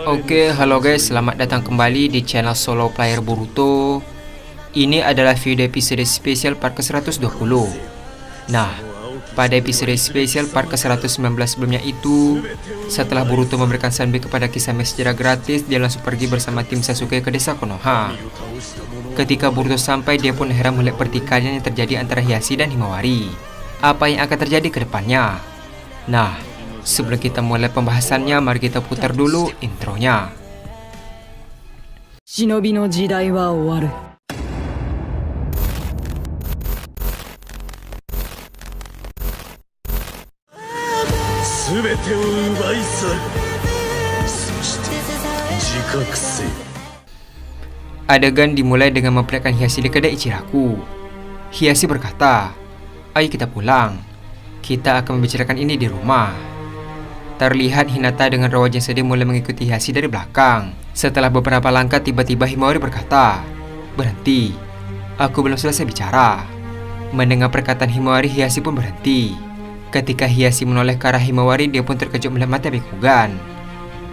Oke, halo guys, selamat datang kembali di channel Solo Player Boruto. Ini adalah video episode spesial part ke-120. Nah, pada episode spesial part ke-119 sebelumnya itu, setelah Boruto memberikan Sanbe kepada Kisame secara gratis, dia langsung pergi bersama tim Sasuke ke desa Konoha. Ketika Boruto sampai, dia pun heran melihat pertikaian yang terjadi antara Hiashi dan Himawari. Apa yang akan terjadi ke depannya? Nah, sebelum kita mulai pembahasannya, mari kita putar dulu intronya. Shinobi no jidai wa owaru. Adegan dimulai dengan memperlihatkan Hiashi di kedai Ichiraku. Hiashi berkata, "Ayo kita pulang. Kita akan membicarakan ini di rumah." Terlihat Hinata dengan raut wajah sedih mulai mengikuti Hiashi dari belakang. Setelah beberapa langkah, tiba-tiba Himawari berkata, "Berhenti, aku belum selesai bicara." Mendengar perkataan Himawari, Hiashi pun berhenti. Ketika Hiashi menoleh ke arah Himawari, dia pun terkejut melihat mata Byakugan.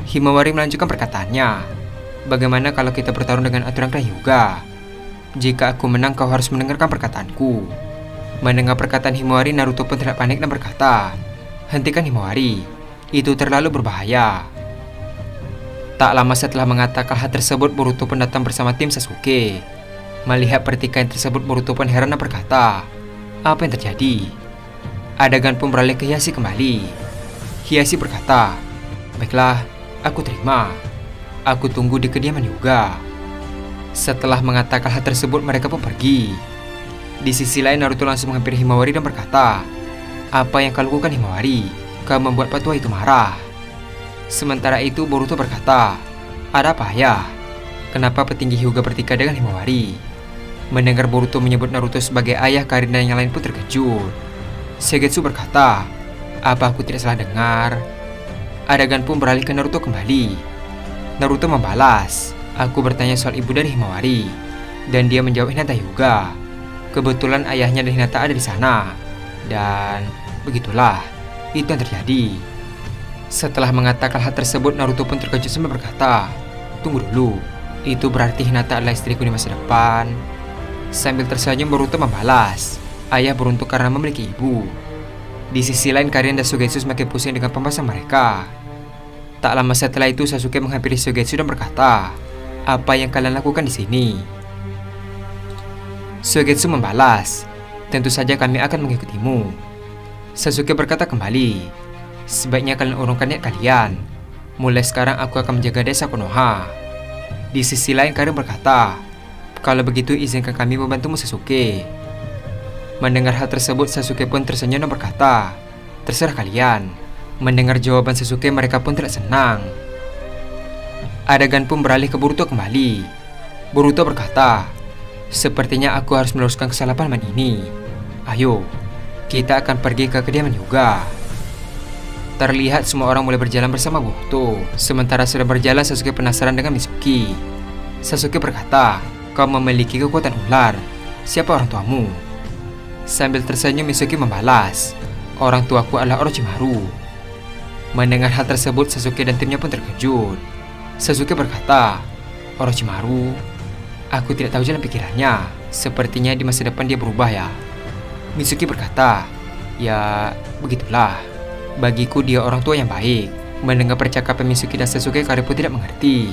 Himawari melanjutkan perkataannya, "Bagaimana kalau kita bertarung dengan aturan Hyuga? Jika aku menang, kau harus mendengarkan perkataanku." Mendengar perkataan Himawari, Naruto pun tidak panik dan berkata, "Hentikan Himawari, itu terlalu berbahaya." Tak lama setelah mengatakan hal tersebut, Boruto pun datang bersama tim Sasuke. Melihat pertikaian tersebut, Boruto pun heran dan berkata, "Apa yang terjadi?" Adegan pun beralih ke Hiashi kembali. Hiashi berkata, "Baiklah, aku terima. Aku tunggu di kediaman Hyuga." Setelah mengatakan hal tersebut, mereka pun pergi. Di sisi lain, Naruto langsung menghampiri Himawari dan berkata, "Apa yang kau lakukan, Himawari? Kau membuat petua itu marah." Sementara itu, Boruto berkata, "Ada apa ya? Kenapa petinggi Hyuga bertikai dengan Himawari?" Mendengar Boruto menyebut Naruto sebagai ayah, Karin dan yang lain pun terkejut. Segetsu berkata, "Apa aku tidak salah dengar?" Adegan pun beralih ke Naruto kembali. Naruto membalas, "Aku bertanya soal ibu dari Himawari, dan dia menjawab Hinata Hyuga. Kebetulan ayahnya dan Hinata ada di sana. Dan begitulah, itu yang terjadi." Setelah mengatakan hal tersebut, Naruto pun terkejut sambil berkata, "Tunggu dulu, itu berarti Hinata adalah istriku di masa depan?" Sambil tersenyum, Boruto membalas, "Ayah beruntung karena memiliki ibu." Di sisi lain, Karin dan Sugetsu semakin pusing dengan pembahasan mereka. Tak lama setelah itu, Sasuke menghampiri Sugetsu dan berkata, "Apa yang kalian lakukan di sini?" Sugetsu membalas, "Tentu saja kami akan mengikutimu." Sasuke berkata kembali, "Sebaiknya kalian urungkan niat kalian. Mulai sekarang aku akan menjaga desa Konoha." Di sisi lain, Karin berkata, "Kalau begitu izinkan kami membantumu, Sasuke." Mendengar hal tersebut, Sasuke pun tersenyum dan berkata, "Terserah kalian." Mendengar jawaban Sasuke, mereka pun tidak senang. Adegan pun beralih ke Boruto kembali. Boruto berkata, "Sepertinya aku harus meluruskan kesalahpahaman ini. Ayo, kita akan pergi ke kediaman Hyuga." Terlihat semua orang mulai berjalan bersama Boruto. Sementara sedang berjalan, Sasuke penasaran dengan Mitsuki. Sasuke berkata, "Kau memiliki kekuatan ular. Siapa orang tuamu?" Sambil tersenyum, Mitsuki membalas, "Orang tuaku adalah Orochimaru." Mendengar hal tersebut, Sasuke dan timnya pun terkejut. Sasuke berkata, "Orochimaru? Aku tidak tahu jalan pikirannya. Sepertinya di masa depan dia berubah ya." Mitsuki berkata, "Ya, begitulah. Bagiku dia orang tua yang baik." Mendengar percakapan Mitsuki dan Sasuke, Karin pun tidak mengerti.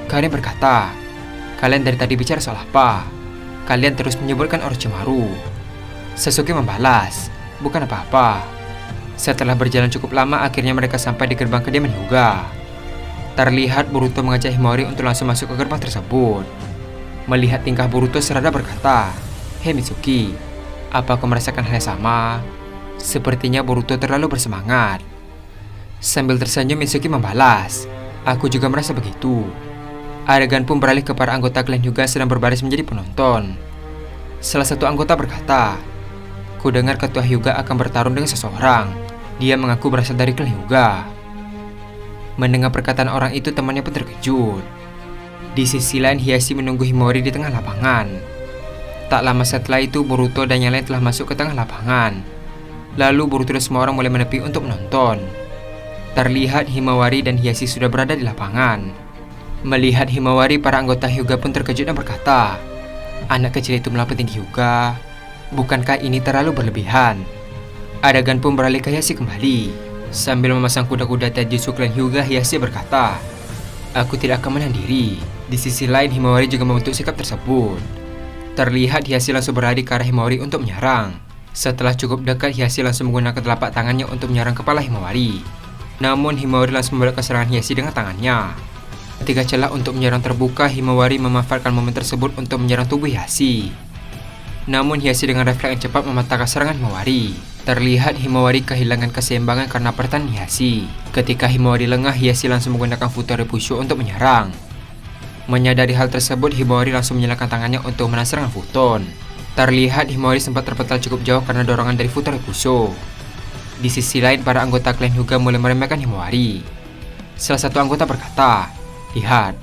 Karin berkata, "Kalian dari tadi bicara soal apa? Kalian terus menyebutkan Orochimaru." Sasuke membalas, "Bukan apa-apa." Setelah berjalan cukup lama, akhirnya mereka sampai di gerbang kediaman Hyuga. Terlihat Boruto mengajak Himawari untuk langsung masuk ke gerbang tersebut. Melihat tingkah Boruto, Sarada berkata, "Hei Mitsuki, apa kau merasakan hal yang sama?" Sepertinya Boruto terlalu bersemangat. Sambil tersenyum, Mitsuki membalas, "Aku juga merasa begitu." Adegan pun beralih ke para anggota klan Hyuga sedang berbaris menjadi penonton. Salah satu anggota berkata, "Ku dengar ketua Hyuga akan bertarung dengan seseorang. Dia mengaku berasal dari klan Hyuga." Mendengar perkataan orang itu, temannya pun terkejut. Di sisi lain, Hiashi menunggu Himawari di tengah lapangan. Tak lama setelah itu, Boruto dan yang lain telah masuk ke tengah lapangan. Lalu Boruto dan semua orang mulai menepi untuk menonton. Terlihat Himawari dan Hiashi sudah berada di lapangan. Melihat Himawari, para anggota Hyuga pun terkejut dan berkata, "Anak kecil itu melompat tinggi Hyuga. Bukankah ini terlalu berlebihan?" Adegan pun beralih ke Hiashi kembali. Sambil memasang kuda-kuda Taijutsu klan Hyuga, Hiashi berkata, "Aku tidak akan menahan diri." Di sisi lain, Himawari juga membentuk sikap tersebut. Terlihat Hiashi langsung berlari ke arah Himawari untuk menyerang. Setelah cukup dekat, Hiashi langsung menggunakan telapak tangannya untuk menyerang kepala Himawari. Namun Himawari langsung membalas serangan Hiashi dengan tangannya. Ketika celah untuk menyerang terbuka, Himawari memanfaatkan momen tersebut untuk menyerang tubuh Hiashi. Namun Hiashi dengan refleks yang cepat mematahkan serangan Himawari. Terlihat Himawari kehilangan keseimbangan karena pertahanan Hiashi. Ketika Himawari lengah, Hiashi langsung menggunakan Futari Pusho untuk menyerang. Menyadari hal tersebut, Himawari langsung menyalakan tangannya untuk menahan serangan Futon. Terlihat Himawari sempat terpental cukup jauh karena dorongan dari Futari Pusho. Di sisi lain, para anggota klan Hyuga mulai meremehkan Himawari. Salah satu anggota berkata, "Lihat,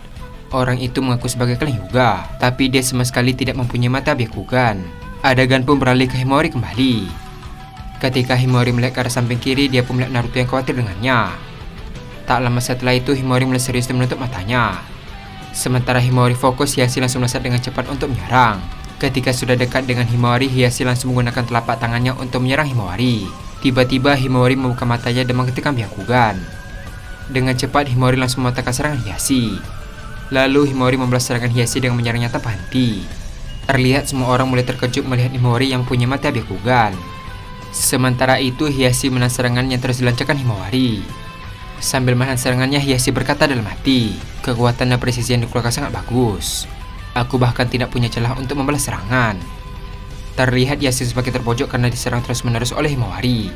orang itu mengaku sebagai klan Hyuga, tapi dia sama sekali tidak mempunyai mata Byakugan." Adegan pun beralih ke Himawari kembali. Ketika Himawari melihat ke arah samping kiri, dia pun melihat Naruto yang khawatir dengannya. Tak lama setelah itu, Himawari mulai serius dan menutup matanya. Sementara Himawari fokus, Hiashi langsung melesat dengan cepat untuk menyerang. Ketika sudah dekat dengan Himawari, Hiashi langsung menggunakan telapak tangannya untuk menyerang Himawari. Tiba-tiba Himawari membuka matanya dan menghentikan Byakugan. Dengan cepat Himawari langsung mematahkan serangan Hiashi. Lalu Himawari membalas serangan Hiashi dengan menyerangnya tanpa henti. Terlihat semua orang mulai terkejut melihat Himawari yang punya mata Byakugan. Sementara itu Hiashi menahan serangan yang terus dilancarkan Himawari. Sambil menahan serangannya, Hiashi berkata dalam hati, "Kekuatan dan presisi yang dikeluarkan sangat bagus. Aku bahkan tidak punya celah untuk membalas serangan." Terlihat Hiashi sebagai terpojok karena diserang terus-menerus oleh Himawari.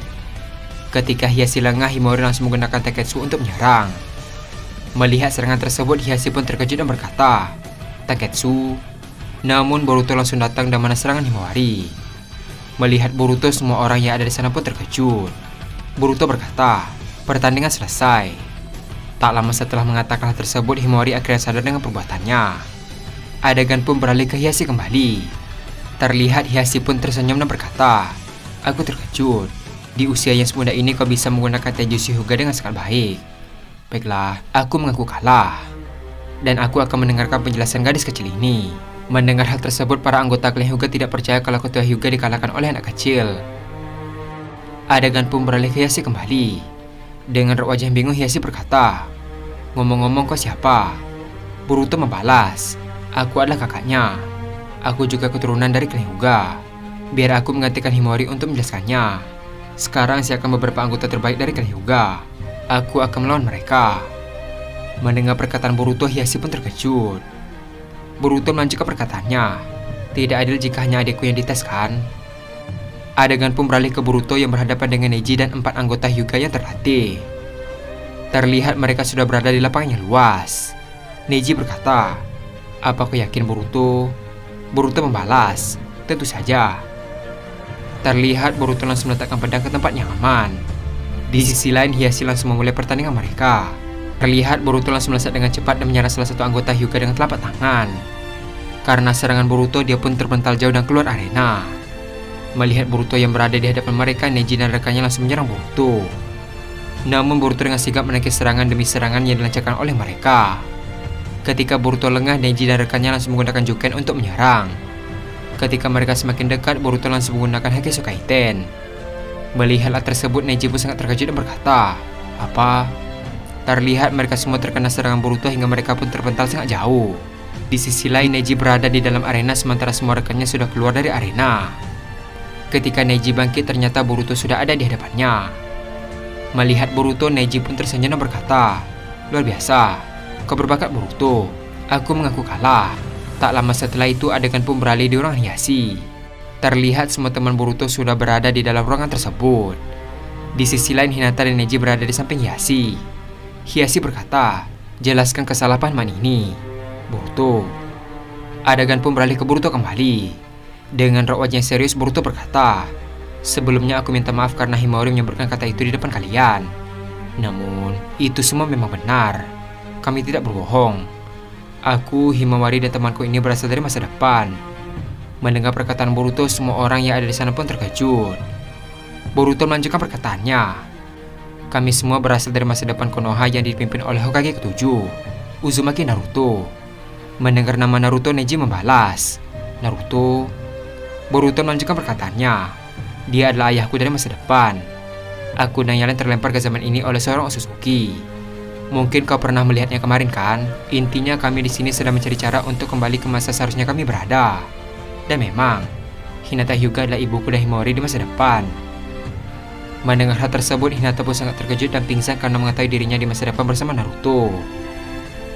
Ketika Hiashi lengah, Himawari langsung menggunakan Taiketsu untuk menyerang. Melihat serangan tersebut, Hiashi pun terkejut dan berkata, "Taiketsu." Namun Boruto langsung datang dan menahan serangan Himawari. Melihat Boruto, semua orang yang ada di sana pun terkejut. Boruto berkata, "Pertandingan selesai." Tak lama setelah mengatakan hal tersebut, Himawari akhirnya sadar dengan perbuatannya. Adegan pun beralih ke Hiashi kembali. Terlihat Hiashi pun tersenyum dan berkata, "Aku terkejut. Di usia yang semuda ini kau bisa menggunakan Taijutsu Hyuga dengan sangat baik. Baiklah, aku mengaku kalah. Dan aku akan mendengarkan penjelasan gadis kecil ini." Mendengar hal tersebut, para anggota klan Hyuga tidak percaya kalau ketua Hyuga dikalahkan oleh anak kecil. Adegan pun beralih ke Hiashi kembali. Dengan wajah yang bingung, Hiashi berkata, "Ngomong-ngomong, kau siapa?" Boruto membalas, "Aku adalah kakaknya. Aku juga keturunan dari klan Hyuga. Biar aku menggantikan Himawari untuk menjelaskannya. Sekarang siapkan beberapa anggota terbaik dari klan Hyuga. Aku akan melawan mereka." Mendengar perkataan Boruto, Hiashi pun terkejut. Boruto melanjutkan perkataannya, "Tidak adil jika hanya adikku yang dites, kan?" Adegan pun beralih ke Boruto yang berhadapan dengan Neji dan 4 anggota Hyuga yang terlatih. Terlihat mereka sudah berada di lapangan yang luas. Neji berkata, "Apa kau yakin, Boruto?" Boruto membalas, "Tentu saja." Terlihat Boruto langsung meletakkan pedang ke tempat yang aman. Di sisi lain, Hiashi langsung memulai pertandingan mereka. Terlihat Boruto langsung melesat dengan cepat dan menyerang salah satu anggota Hyuga dengan telapak tangan. Karena serangan Boruto, dia pun terpental jauh dan keluar arena. Melihat Boruto yang berada di hadapan mereka, Neji dan rekannya langsung menyerang Boruto. Namun Boruto dengan sigap menangkis serangan demi serangan yang dilancarkan oleh mereka. Ketika Boruto lengah, Neji dan rekannya langsung menggunakan Juken untuk menyerang. Ketika mereka semakin dekat, Boruto langsung menggunakan Hakesu Kaiten. Melihat hal tersebut, Neji pun sangat terkejut dan berkata, "Apa?" Terlihat mereka semua terkena serangan Boruto hingga mereka pun terpental sangat jauh. Di sisi lain, Neji berada di dalam arena sementara semua rekannya sudah keluar dari arena. Ketika Neji bangkit, ternyata Boruto sudah ada di hadapannya. Melihat Boruto, Neji pun tersenyum dan berkata, "Luar biasa. Kau berbakat, Boruto. Aku mengaku kalah." Tak lama setelah itu, adegan pun beralih di ruangan Hiashi. Terlihat semua teman Boruto sudah berada di dalam ruangan tersebut. Di sisi lain, Hinata dan Neji berada di samping Hiashi. Hiashi berkata, "Jelaskan kesalahan ini, Boruto." Adegan pun beralih ke Boruto kembali. Dengan raut wajah yang serius, Boruto berkata, "Sebelumnya aku minta maaf karena Himawari menyebutkan kata itu di depan kalian. Namun, itu semua memang benar. Kami tidak berbohong. Aku, Himawari, dan temanku ini berasal dari masa depan." Mendengar perkataan Boruto, semua orang yang ada di sana pun terkejut. Boruto melanjutkan perkataannya, Kami semua berasal dari masa depan Konoha yang dipimpin oleh Hokage ke-7, Uzumaki Naruto. Mendengar nama Naruto, Neji membalas, "Naruto." Boruto melanjutkan perkataannya, "Dia adalah ayahku dari masa depan. Aku dan yang lain terlempar ke zaman ini oleh seorang Otsutsuki. Mungkin kau pernah melihatnya kemarin kan? Intinya kami di sini sedang mencari cara untuk kembali ke masa seharusnya kami berada. Dan memang, Hinata Hyuga adalah ibuku dan Himawari di masa depan." Mendengar hal tersebut, Hinata pun sangat terkejut dan pingsan karena mengetahui dirinya di masa depan bersama Naruto.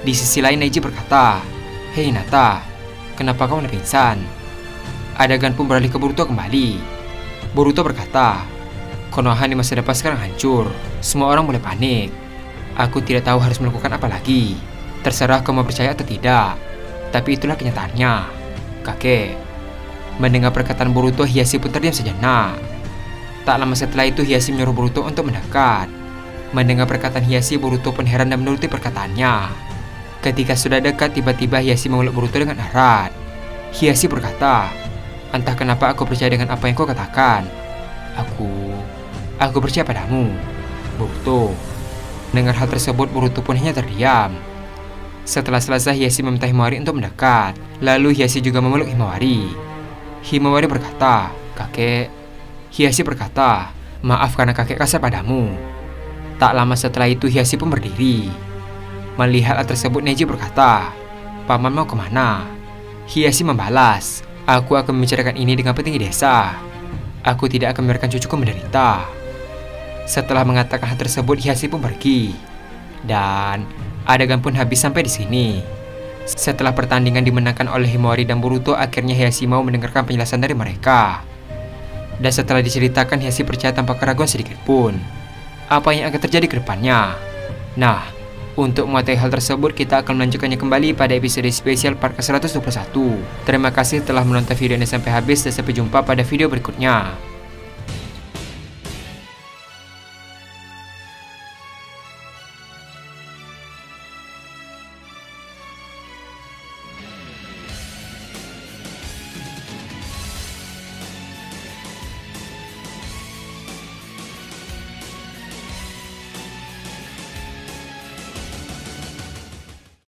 Di sisi lain, Neji berkata, "Hei Hinata, kenapa kau udah pingsan?" Adegan pun beralih ke Boruto kembali. Boruto berkata, "Konoha di masa depan sekarang hancur. Semua orang mulai panik. Aku tidak tahu harus melakukan apa lagi. Terserah kau mau percaya atau tidak. Tapi itulah kenyataannya, kakek." Mendengar perkataan Boruto, Hiashi pun terdiam sejenak. Tak lama setelah itu, Hiashi menyuruh Boruto untuk mendekat. Mendengar perkataan Hiashi, Boruto pun heran dan menuruti perkataannya. Ketika sudah dekat, tiba-tiba Hiashi memeluk Boruto dengan erat. Hiashi berkata, "Entah kenapa aku percaya dengan apa yang kau katakan. Aku percaya padamu, Boruto." Mendengar hal tersebut, Boruto pun hanya terdiam. Setelah selesai, Hiashi meminta Himawari untuk mendekat. Lalu Hiashi juga memeluk Himawari. Himawari berkata, "Kakek." Hiashi berkata, "Maaf karena kakek kasar padamu." Tak lama setelah itu, Hiashi pun berdiri. Melihat hal tersebut, Neji berkata, "Paman mau kemana?" Hiashi membalas, "Aku akan membicarakan ini dengan petinggi desa. Aku tidak akan membiarkan cucuku menderita." Setelah mengatakan hal tersebut, Hiashi pun pergi. Dan adegan pun habis sampai di sini. Setelah pertandingan dimenangkan oleh Himawari dan Boruto, akhirnya Hiashi mau mendengarkan penjelasan dari mereka. Dan setelah diceritakan, Hiashi percaya tanpa keraguan sedikit pun apa yang akan terjadi ke depannya. Nah, untuk mengetahui hal tersebut, kita akan melanjutkannya kembali pada episode spesial part ke-121. Terima kasih telah menonton video ini sampai habis dan sampai jumpa pada video berikutnya.